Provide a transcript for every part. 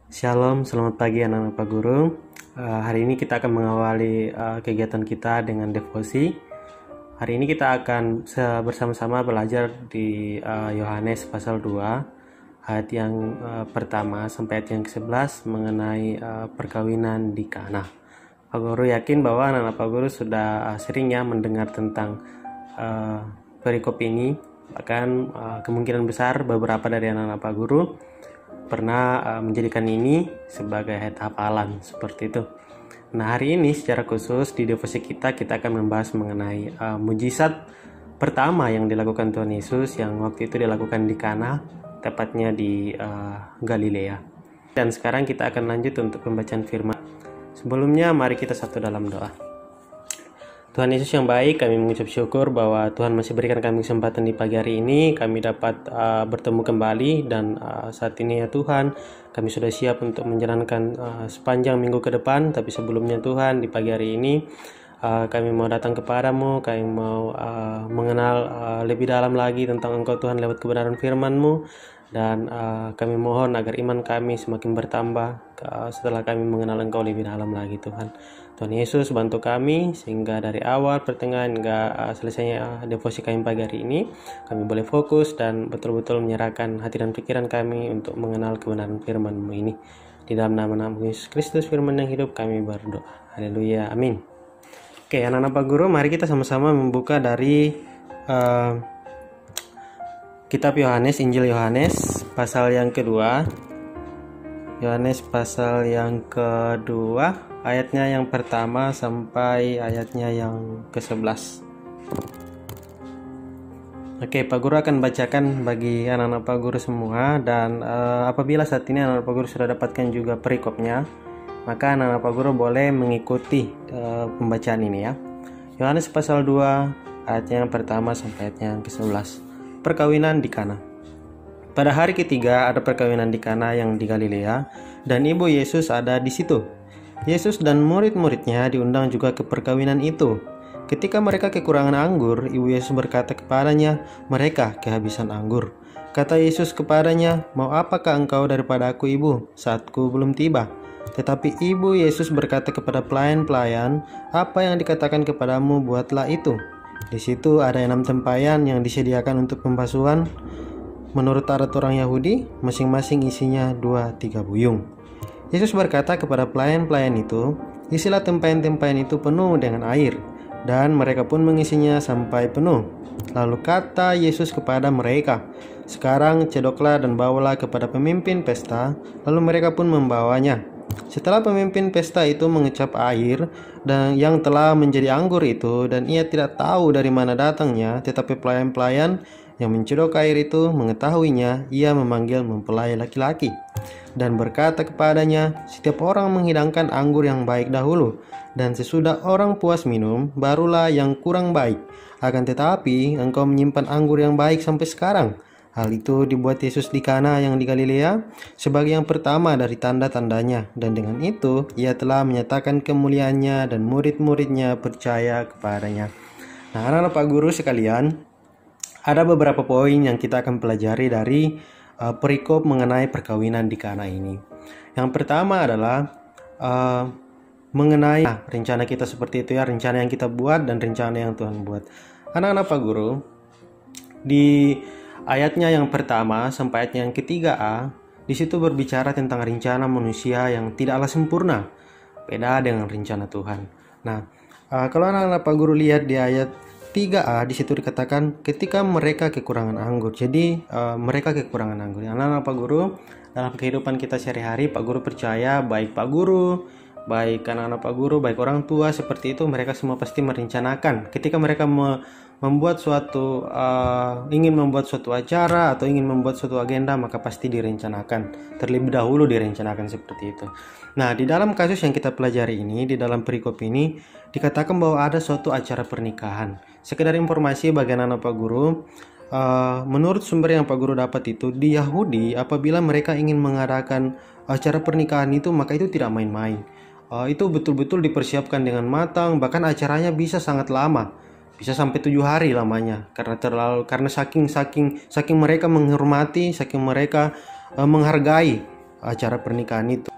Shalom, selamat pagi anak-anak Pak Guru. Hari ini kita akan mengawali kegiatan kita dengan devosi. Hari ini kita akan bersama-sama belajar di Yohanes pasal 2 ayat yang pertama sampai ayat yang ke-11 mengenai perkawinan di Kana. Pak Guru yakin bahwa anak-anak Pak Guru sudah sering ya mendengar tentang perikop ini. Bahkan kemungkinan besar beberapa dari anak-anak Pak Guru pernah menjadikan ini sebagai ayat hafalan seperti itu. Nah, hari ini secara khusus di devosi kita akan membahas mengenai mujizat pertama yang dilakukan Tuhan Yesus yang waktu itu dilakukan di Kana, tepatnya di Galilea. Dan sekarang kita akan lanjut untuk pembacaan firman. Sebelumnya mari kita satu dalam doa. Tuhan Yesus yang baik, kami mengucap syukur bahwa Tuhan masih berikan kami kesempatan di pagi hari ini. Kami dapat bertemu kembali dan saat ini ya Tuhan, kami sudah siap untuk menjalankan sepanjang minggu ke depan. Tapi sebelumnya Tuhan, di pagi hari ini kami mau datang kepadamu, kami mau mengenal lebih dalam lagi tentang Engkau Tuhan lewat kebenaran firman-Mu. Dan kami mohon agar iman kami semakin bertambah setelah kami mengenal Engkau lebih dalam lagi Tuhan. Tuhan Yesus bantu kami sehingga dari awal pertengahan hingga selesainya devosi kami pagi hari ini kami boleh fokus dan betul-betul menyerahkan hati dan pikiran kami untuk mengenal kebenaran firman-Mu ini. Di dalam nama Yesus Kristus firman yang hidup kami berdoa. Haleluya, amin. Oke, anak-anak Pak Guru, mari kita sama-sama membuka dari Kitab Yohanes, Injil Yohanes pasal yang kedua. Yohanes pasal yang kedua, ayatnya yang pertama sampai ayatnya yang ke-11. Oke, Pak Guru akan bacakan bagi anak-anak Pak Guru semua. Dan apabila saat ini anak-anak Pak Guru sudah dapatkan juga perikopnya, maka anak-anak Pak Guru boleh mengikuti pembacaan ini ya. Yohanes pasal 2, ayatnya yang pertama sampai ayatnya yang ke-11. Perkawinan di Kana. Pada hari ketiga ada perkawinan di Kana yang di Galilea, dan ibu Yesus ada di situ. Yesus dan murid-muridnya diundang juga ke perkawinan itu. Ketika mereka kekurangan anggur, ibu Yesus berkata kepadanya, "Mereka kehabisan anggur." Kata Yesus kepadanya, "Mau apakah engkau daripada aku, ibu? Saatku belum tiba." Tetapi ibu Yesus berkata kepada pelayan-pelayan, "Apa yang dikatakan kepadamu, buatlah itu." Di situ ada 6 tempayan yang disediakan untuk pembasuhan. Menurut adat orang Yahudi, masing-masing isinya 2-3 buyung. Yesus berkata kepada pelayan-pelayan itu, "Isilah tempayan-tempayan itu penuh dengan air." Dan mereka pun mengisinya sampai penuh. Lalu kata Yesus kepada mereka, "Sekarang cedoklah dan bawalah kepada pemimpin pesta." Lalu mereka pun membawanya. Setelah pemimpin pesta itu mengecap air dan yang telah menjadi anggur itu, dan ia tidak tahu dari mana datangnya, tetapi pelayan-pelayan yang mencedok air itu mengetahuinya, ia memanggil mempelai laki-laki dan berkata kepadanya, "Setiap orang menghidangkan anggur yang baik dahulu, dan sesudah orang puas minum, barulah yang kurang baik. Akan tetapi engkau menyimpan anggur yang baik sampai sekarang." Hal itu dibuat Yesus di Kana yang di Galilea sebagai yang pertama dari tanda-tandanya, dan dengan itu ia telah menyatakan kemuliaannya dan murid-muridnya percaya kepadanya. Nah, anak-anak Pak Guru sekalian, ada beberapa poin yang kita akan pelajari dari perikop mengenai perkawinan di Kana ini. Yang pertama adalah mengenai rencana kita seperti itu ya, rencana yang kita buat dan rencana yang Tuhan buat. Anak-anak Pak Guru, di ayatnya yang pertama sampai ayatnya yang ketiga di situ berbicara tentang rencana manusia yang tidaklah sempurna, beda dengan rencana Tuhan. Nah, kalau anak-anak Pak Guru lihat di ayat 3a, di situ dikatakan ketika mereka kekurangan anggur. Jadi mereka kekurangan anggur. Anak-anak Pak Guru, dalam kehidupan kita sehari-hari, Pak Guru percaya baik Pak Guru, baik anak-anak Pak Guru, baik orang tua seperti itu, mereka semua pasti merencanakan. Ketika mereka ingin membuat suatu acara atau ingin membuat suatu agenda, maka pasti direncanakan. Terlebih dahulu direncanakan seperti itu. Nah, di dalam kasus yang kita pelajari ini, di dalam perikop ini, dikatakan bahwa ada suatu acara pernikahan. Sekedar informasi bagi anak-anak Pak Guru, menurut sumber yang Pak Guru dapat itu, di Yahudi apabila mereka ingin mengadakan acara pernikahan itu, maka itu tidak main-main. Itu betul-betul dipersiapkan dengan matang, bahkan acaranya bisa sangat lama, bisa sampai 7 hari lamanya, karena saking mereka menghormati, saking mereka menghargai acara pernikahan itu.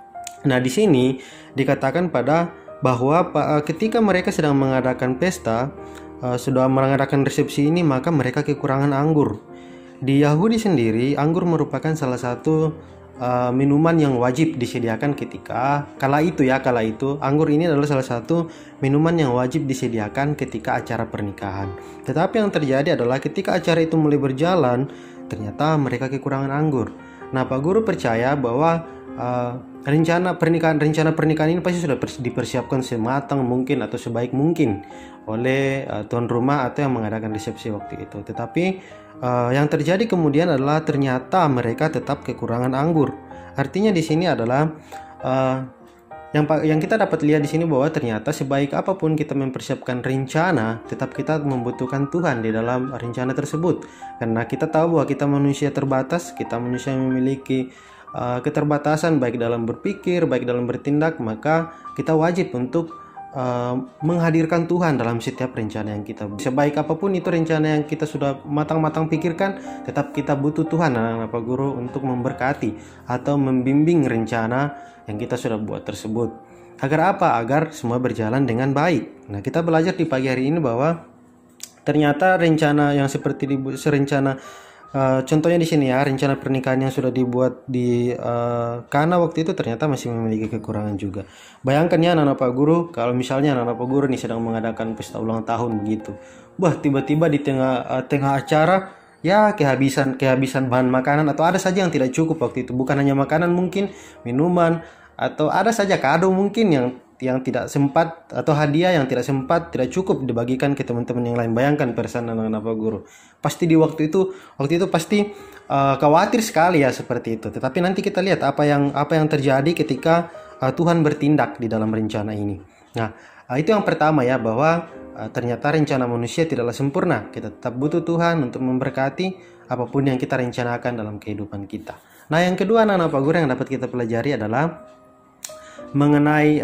Nah, di sini dikatakan bahwa ketika mereka sedang mengadakan pesta, sudah mengadakan resepsi ini, maka mereka kekurangan anggur. Di Yahudi sendiri, anggur merupakan salah satu minuman yang wajib disediakan kala itu anggur ini adalah salah satu minuman yang wajib disediakan ketika acara pernikahan. Tetapi yang terjadi adalah ketika acara itu mulai berjalan, ternyata mereka kekurangan anggur. Nah, Pak Guru percaya bahwa rencana pernikahan ini pasti sudah dipersiapkan sematang mungkin atau sebaik mungkin oleh tuan rumah atau yang mengadakan resepsi waktu itu. Tetapi yang terjadi kemudian adalah ternyata mereka tetap kekurangan anggur. Artinya di sini adalah yang kita dapat lihat di sini bahwa ternyata sebaik apapun kita mempersiapkan rencana, tetap kita membutuhkan Tuhan di dalam rencana tersebut. Karena kita tahu bahwa kita manusia terbatas, kita manusia yang memiliki keterbatasan baik dalam berpikir, baik dalam bertindak, maka kita wajib untuk menghadirkan Tuhan dalam setiap rencana yang kita buat. Sebaik apapun itu rencana yang kita sudah matang-matang pikirkan, tetap kita butuh Tuhan, anak-anak Pak Guru, untuk memberkati atau membimbing rencana yang kita sudah buat tersebut. Agar apa? Agar semua berjalan dengan baik. Nah, kita belajar di pagi hari ini bahwa ternyata rencana yang seperti contohnya di sini ya, rencana pernikahan yang sudah dibuat di Kana waktu itu ternyata masih memiliki kekurangan juga. Bayangkan ya anak-anak Pak Guru, kalau misalnya anak-anak Pak Guru nih sedang mengadakan pesta ulang tahun begitu. Wah, tiba-tiba di tengah acara ya kehabisan bahan makanan atau ada saja yang tidak cukup waktu itu. Bukan hanya makanan, mungkin minuman atau ada saja kado mungkin yang tidak sempat atau hadiah yang tidak cukup dibagikan ke teman-teman yang lain. Bayangkan perasaan anak-anak Pak Guru. Pasti di waktu itu pasti khawatir sekali ya seperti itu. Tetapi nanti kita lihat apa yang terjadi ketika Tuhan bertindak di dalam rencana ini. Nah, itu yang pertama ya, bahwa ternyata rencana manusia tidaklah sempurna. Kita tetap butuh Tuhan untuk memberkati apapun yang kita rencanakan dalam kehidupan kita. Nah, yang kedua anak-anak Pak Guru yang dapat kita pelajari adalah mengenai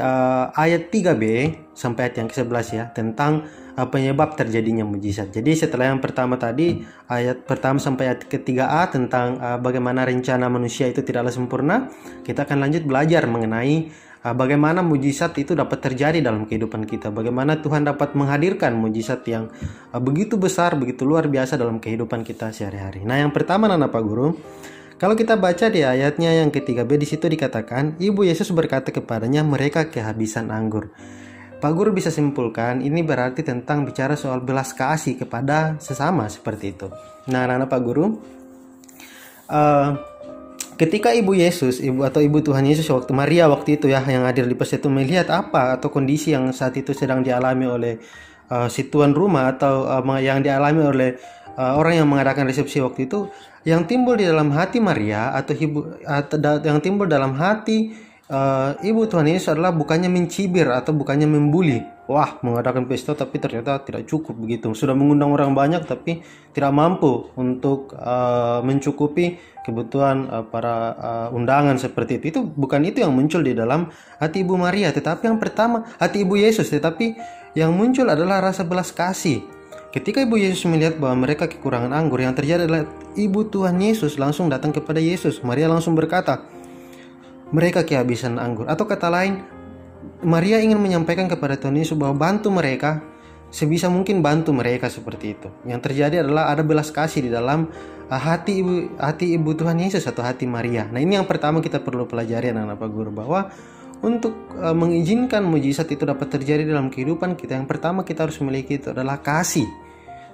ayat 3b sampai ayat yang ke-11 ya, tentang penyebab terjadinya mujizat. Jadi setelah yang pertama tadi, ayat pertama sampai ayat ke-3a tentang bagaimana rencana manusia itu tidaklah sempurna, kita akan lanjut belajar mengenai bagaimana mujizat itu dapat terjadi dalam kehidupan kita. Bagaimana Tuhan dapat menghadirkan mujizat yang begitu besar, begitu luar biasa dalam kehidupan kita sehari-hari. Nah, yang pertama anak Pak Guru, kalau kita baca di ayatnya yang ke-3b, di situ dikatakan, Ibu Yesus berkata kepadanya, mereka kehabisan anggur. Pak Guru bisa simpulkan, ini berarti tentang bicara soal belas kasih kepada sesama seperti itu. Nah, anak-anak Pak Guru, ketika Ibu Yesus, Ibu Tuhan Yesus Maria waktu itu ya, yang hadir di pesta itu, melihat apa atau kondisi yang saat itu sedang dialami oleh si tuan rumah atau yang dialami oleh orang yang mengadakan resepsi waktu itu, yang timbul di dalam hati Maria yang timbul dalam hati Ibu Tuhan Yesus adalah bukannya mencibir atau bukannya membuli. Wah, mengadakan pesta tapi ternyata tidak cukup begitu. Sudah mengundang orang banyak tapi tidak mampu untuk mencukupi kebutuhan para undangan seperti itu. Itu bukan itu yang muncul di dalam hati Ibu Maria, tetapi yang pertama hati Ibu Yesus, tetapi yang muncul adalah rasa belas kasih. Ketika Ibu Yesus melihat bahwa mereka kekurangan anggur, yang terjadi adalah Ibu Tuhan Yesus langsung datang kepada Yesus. Maria langsung berkata, mereka kehabisan anggur. Atau kata lain, Maria ingin menyampaikan kepada Tuhan Yesus bahwa bantu mereka, sebisa mungkin bantu mereka seperti itu. Yang terjadi adalah ada belas kasih di dalam hati Ibu Tuhan Yesus atau hati Maria. Nah, ini yang pertama kita perlu pelajari anak-anak Pak Guru, bahwa untuk mengizinkan mujizat itu dapat terjadi dalam kehidupan kita, yang pertama kita harus memiliki itu adalah kasih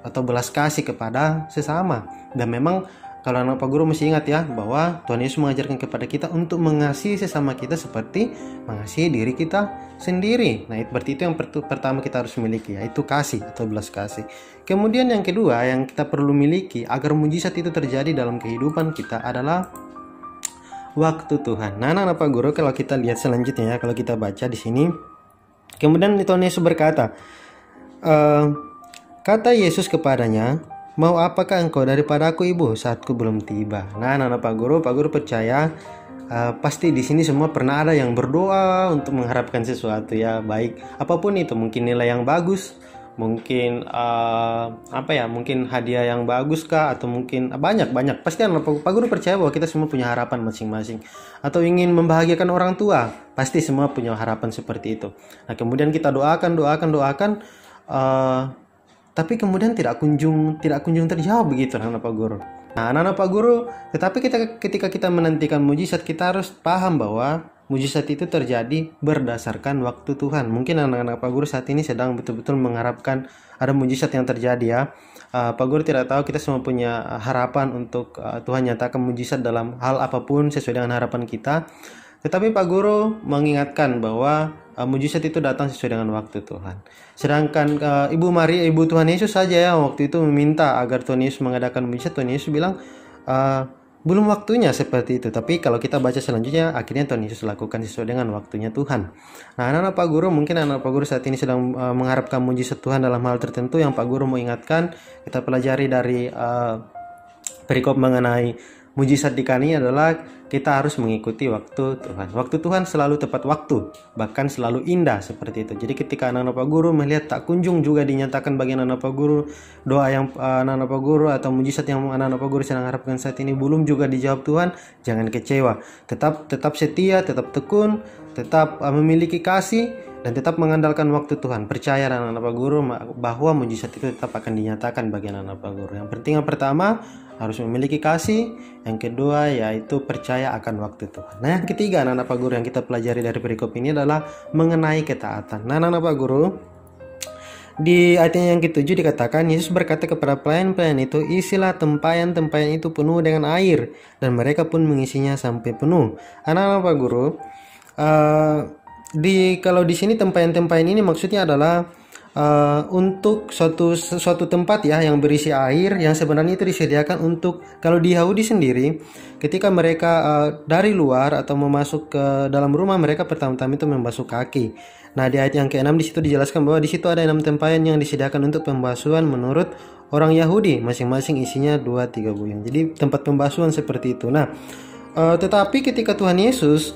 atau belas kasih kepada sesama. Dan memang kalau anak Pak Guru mesti ingat ya, bahwa Tuhan Yesus mengajarkan kepada kita untuk mengasihi sesama kita seperti mengasihi diri kita sendiri. Nah, berarti itu yang pertama kita harus miliki, yaitu kasih atau belas kasih. Kemudian yang kedua yang kita perlu miliki agar mujizat itu terjadi dalam kehidupan kita adalah waktu Tuhan. Nah, anak Pak Guru, kalau kita lihat selanjutnya ya, kalau kita baca di sini, kemudian Tuhan Yesus berkata, kata Yesus kepadanya, mau apakah engkau daripada aku, Ibu, saatku belum tiba. Nah, anak Pak Guru percaya pasti di sini semua pernah ada yang berdoa untuk mengharapkan sesuatu ya, baik apapun itu, mungkin nilai yang bagus, mungkin mungkin hadiah yang bagus kah, atau mungkin banyak pasti Pak Guru percaya bahwa kita semua punya harapan masing-masing, atau ingin membahagiakan orang tua, pasti semua punya harapan seperti itu. Nah kemudian kita doakan, tapi kemudian tidak kunjung terjawab begitu anak Pak Guru. Nah anak Pak Guru, tetapi ketika kita menantikan mujizat, kita harus paham bahwa mujizat itu terjadi berdasarkan waktu Tuhan. Mungkin anak-anak Pak Guru saat ini sedang betul-betul mengharapkan ada mujizat yang terjadi ya. Pak Guru tidak tahu, kita semua punya harapan untuk Tuhan nyatakan mujizat dalam hal apapun sesuai dengan harapan kita. Tetapi Pak Guru mengingatkan bahwa mujizat itu datang sesuai dengan waktu Tuhan. Sedangkan Ibu Maria, Ibu Tuhan Yesus saja ya waktu itu meminta agar Tuhan Yesus mengadakan mujizat. Tuhan Yesus bilang belum waktunya seperti itu. Tapi kalau kita baca selanjutnya, akhirnya Tuhan Yesus lakukan sesuai dengan waktunya Tuhan. Nah anak-anak Pak Guru, mungkin anak Pak Guru saat ini sedang mengharapkan mujizat Tuhan dalam hal tertentu. Yang Pak Guru mau ingatkan, kita pelajari dari perikop mengenai mujizat di Kani adalah kita harus mengikuti waktu Tuhan. Waktu Tuhan selalu tepat waktu, bahkan selalu indah seperti itu. Jadi ketika anak-anak Pak Guru melihat tak kunjung juga dinyatakan bagi anak-anak Pak Guru, doa yang anak-anak Pak Guru atau mujizat yang anak-anak Pak Guru sedang harapkan saat ini belum juga dijawab Tuhan, jangan kecewa. Tetap setia, tetap tekun, tetap memiliki kasih, dan tetap mengandalkan waktu Tuhan. Percaya anak-anak Pak Guru bahwa mujizat itu tetap akan dinyatakan bagi anak-anak Pak Guru. Yang penting yang pertama harus memiliki kasih, yang kedua yaitu percaya akan waktu Tuhan. Nah yang ketiga anak-anak Pak Guru yang kita pelajari dari perikop ini adalah mengenai ketaatan. Nah anak-anak Pak Guru, di ayat yang ke-7 dikatakan, Yesus berkata kepada pelayan-pelayan itu, isilah tempayan-tempayan itu penuh dengan air, dan mereka pun mengisinya sampai penuh. Anak-anak Pak Guru, kalau di sini tempayan-tempayan ini maksudnya adalah untuk suatu tempat ya yang berisi air, yang sebenarnya itu disediakan untuk, kalau di Yahudi sendiri ketika mereka dari luar atau mau masuk ke dalam rumah, mereka pertama-tama itu membasuh kaki. Nah di ayat yang ke-6 di situ dijelaskan bahwa di situ ada 6 tempayan yang disediakan untuk pembasuhan menurut orang Yahudi, masing-masing isinya 2-3 buyung. Jadi tempat pembasuhan seperti itu. Nah tetapi ketika Tuhan Yesus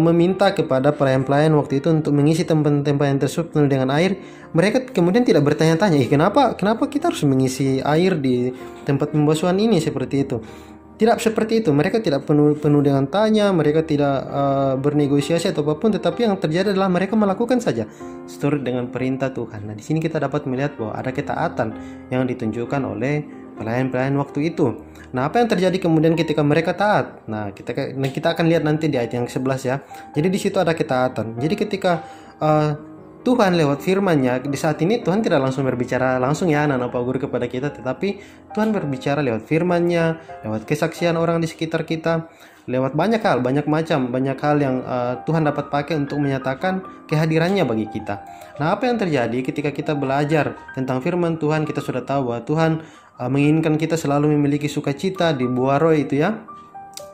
meminta kepada pelayan-pelayan waktu itu untuk mengisi tempayan tersebut penuh dengan air, mereka kemudian tidak bertanya-tanya, kenapa kita harus mengisi air di tempat pembasuhan ini seperti itu. Tidak seperti itu, mereka tidak penuh dengan tanya, mereka tidak bernegosiasi atau apapun, tetapi yang terjadi adalah mereka melakukan saja seturut dengan perintah Tuhan. Nah di sini kita dapat melihat bahwa ada ketaatan yang ditunjukkan oleh pelayan-pelayan waktu itu. Nah apa yang terjadi kemudian ketika mereka taat? Nah kita akan lihat nanti di ayat yang 11 ya. Jadi di situ ada ketaatan. Jadi ketika Tuhan lewat firman-Nya, di saat ini Tuhan tidak langsung berbicara langsung ya anak-anak Pak Guru kepada kita, tetapi Tuhan berbicara lewat firman-Nya, lewat kesaksian orang di sekitar kita, lewat banyak hal yang Tuhan dapat pakai untuk menyatakan kehadirannya bagi kita. Nah apa yang terjadi ketika kita belajar tentang firman Tuhan, kita sudah tahu bahwa Tuhan menginginkan kita selalu memiliki sukacita di buah roh itu ya,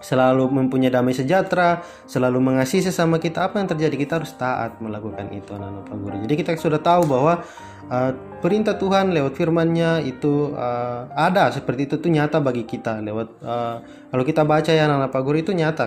selalu mempunyai damai sejahtera, selalu mengasihi sesama kita. Apa yang terjadi? Kita harus taat melakukan itu anak-anak Pak Guru. Jadi kita sudah tahu bahwa perintah Tuhan lewat firman-Nya itu ada seperti itu tuh nyata bagi kita lewat kalau kita baca ya anak-anak Pak Guru, itu nyata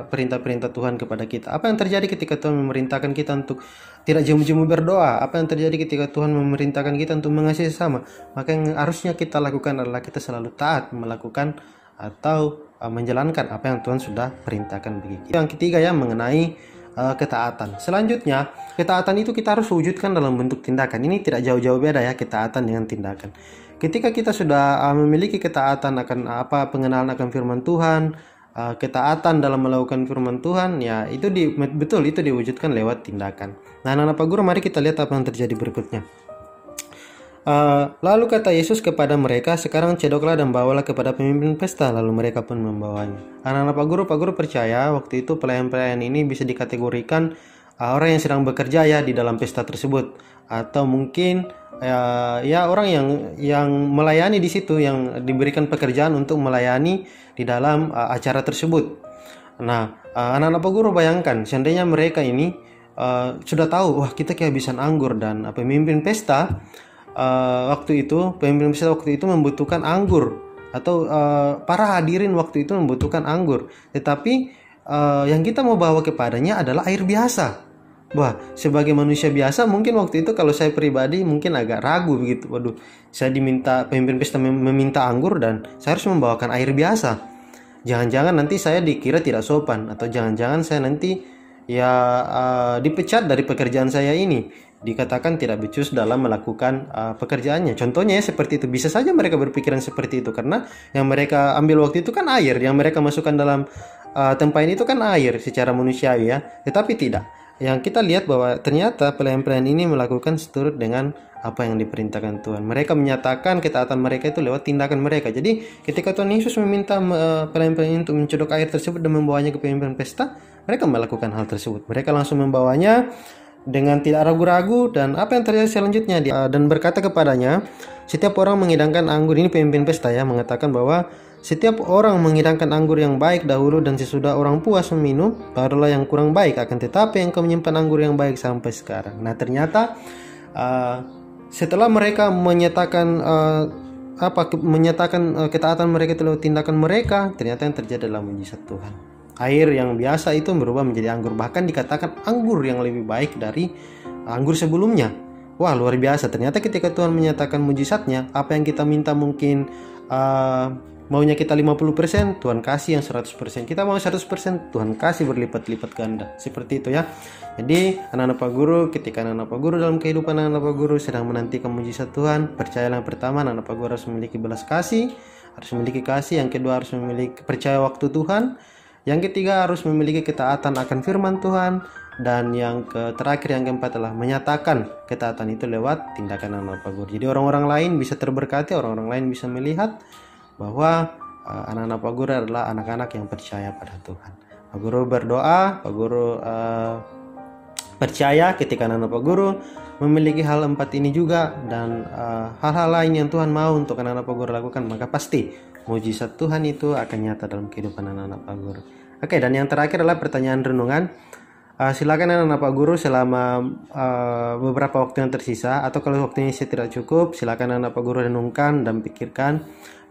perintah-perintah Tuhan kepada kita. Apa yang terjadi ketika Tuhan memerintahkan kita untuk tidak jemu-jemu berdoa? Apa yang terjadi ketika Tuhan memerintahkan kita untuk mengasihi sesama? Maka yang harusnya kita lakukan adalah kita selalu taat melakukan atau menjalankan apa yang Tuhan sudah perintahkan bagi kita. Yang ketiga ya mengenai ketaatan. Selanjutnya, ketaatan itu kita harus wujudkan dalam bentuk tindakan. Ini tidak jauh-jauh beda ya, ketaatan dengan tindakan. Ketika kita sudah memiliki ketaatan akan pengenalan akan firman Tuhan, ketaatan dalam melakukan firman Tuhan, ya itu betul itu diwujudkan lewat tindakan. Nah, anak-anak Pak Guru, mari kita lihat apa yang terjadi berikutnya. Lalu kata Yesus kepada mereka, sekarang cedoklah dan bawalah kepada pemimpin pesta. Lalu mereka pun membawanya. Anak-anak Pak Guru percaya waktu itu pelayan-pelayan ini bisa dikategorikan orang yang sedang bekerja ya di dalam pesta tersebut, atau mungkin ya orang yang melayani di situ, yang diberikan pekerjaan untuk melayani di dalam acara tersebut. Nah, anak-anak Pak Guru bayangkan seandainya mereka ini sudah tahu, wah kita kehabisan anggur, dan pemimpin pesta waktu itu membutuhkan anggur, atau para hadirin waktu itu membutuhkan anggur, tetapi yang kita mau bawa kepadanya adalah air biasa. Wah, sebagai manusia biasa mungkin waktu itu kalau saya pribadi mungkin agak ragu begitu. Waduh, saya diminta pemimpin pesta meminta anggur dan saya harus membawakan air biasa. Jangan-jangan nanti saya dikira tidak sopan, atau jangan-jangan saya nanti ya dipecat dari pekerjaan saya ini, dikatakan tidak becus dalam melakukan pekerjaannya. Contohnya ya seperti itu. Bisa saja mereka berpikiran seperti itu karena yang mereka ambil waktu itu kan air, yang mereka masukkan dalam tempayan itu kan air secara manusiawi ya. Tetapi tidak. Yang kita lihat bahwa ternyata pelayan-pelayan ini melakukan seturut dengan apa yang diperintahkan Tuhan. Mereka menyatakan ketaatan mereka itu lewat tindakan mereka. Jadi ketika Tuhan Yesus meminta pelayan-pelayan untuk mencodok air tersebut dan membawanya ke pemimpin pesta, mereka melakukan hal tersebut. Mereka langsung membawanya dengan tidak ragu-ragu, dan apa yang terjadi selanjutnya, dan berkata kepadanya, setiap orang mengidangkan anggur, ini pemimpin pesta ya, mengatakan bahwa setiap orang mengidangkan anggur yang baik dahulu, dan sesudah orang puas meminum, barulah yang kurang baik. Akan tetapi engkau menyimpan anggur yang baik sampai sekarang. Nah ternyata setelah mereka menyatakan ketaatan mereka itu lewat tindakan mereka, ternyata yang terjadi adalah mujizat Tuhan. Air yang biasa itu berubah menjadi anggur, bahkan dikatakan anggur yang lebih baik dari anggur sebelumnya. Wah, luar biasa. Ternyata ketika Tuhan menyatakan mujizatnya, apa yang kita minta mungkin maunya kita 50%, Tuhan kasih yang 100%. Kita mau 100%, Tuhan kasih berlipat-lipat ganda. Seperti itu ya. Jadi anak-anak Pak Guru, ketika anak-anak Pak Guru dalam kehidupan anak-anak Pak Guru sedang menantikan mujizat Tuhan, percayalah, yang pertama anak-anak Pak Guru harus memiliki belas kasih, harus memiliki kasih. Yang kedua harus memiliki percaya waktu Tuhan. Yang ketiga harus memiliki ketaatan akan firman Tuhan. Dan yang terakhir, yang keempat adalah menyatakan ketaatan itu lewat tindakan anak-anak Pak Guru. Jadi orang-orang lain bisa terberkati, orang-orang lain bisa melihat bahwa anak-anak Pak Guru adalah anak-anak yang percaya pada Tuhan. Pak Guru berdoa, Pak Guru percaya ketika anak-anak Pak Guru memiliki hal empat ini juga, dan hal-hal lain yang Tuhan mau untuk anak-anak Pak Guru lakukan, maka pasti mujizat Tuhan itu akan nyata dalam kehidupan anak-anak Pak Guru. Oke, dan yang terakhir adalah pertanyaan renungan. Silakan anak-anak Pak Guru selama beberapa waktu yang tersisa, atau kalau waktunya tidak cukup, silakan anak Pak Guru renungkan dan pikirkan,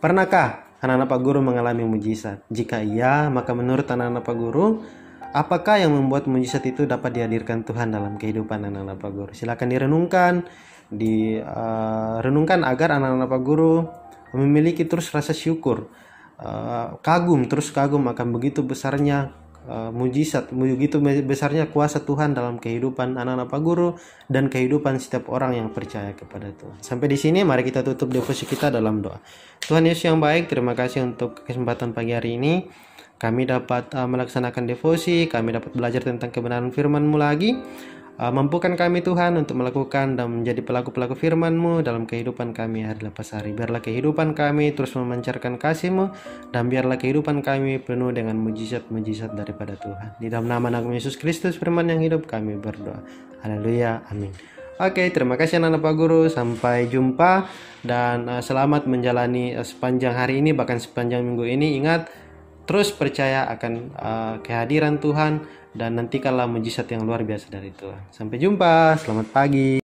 pernahkah anak-anak Pak Guru mengalami mujizat? Jika iya, maka menurut anak-anak Pak Guru, apakah yang membuat mujizat itu dapat dihadirkan Tuhan dalam kehidupan anak-anak Pak Guru? Silakan direnungkan agar anak-anak Pak Guru memiliki terus rasa syukur, kagum akan begitu besarnya mujizat, begitu besarnya kuasa Tuhan dalam kehidupan anak-anak Pak Guru dan kehidupan setiap orang yang percaya kepada Tuhan. Sampai di sini, mari kita tutup devosi kita dalam doa. Tuhan Yesus yang baik, terima kasih untuk kesempatan pagi hari ini. Kami dapat melaksanakan devosi, kami dapat belajar tentang kebenaran firman-Mu lagi. Mampukan kami Tuhan untuk melakukan dan menjadi pelaku-pelaku firman-Mu dalam kehidupan kami hari lepas hari. Biarlah kehidupan kami terus memancarkan kasih-Mu, dan biarlah kehidupan kami penuh dengan mujizat-mujizat daripada Tuhan. Di dalam nama Nabi Yesus Kristus firman yang hidup kami berdoa. Haleluya, amin. Oke, terima kasih anak-anak Pak Guru. Sampai jumpa, dan selamat menjalani sepanjang hari ini, bahkan sepanjang minggu ini. Ingat, terus percaya akan kehadiran Tuhan, dan nantikanlah mujizat yang luar biasa dari Tuhan. Sampai jumpa, selamat pagi.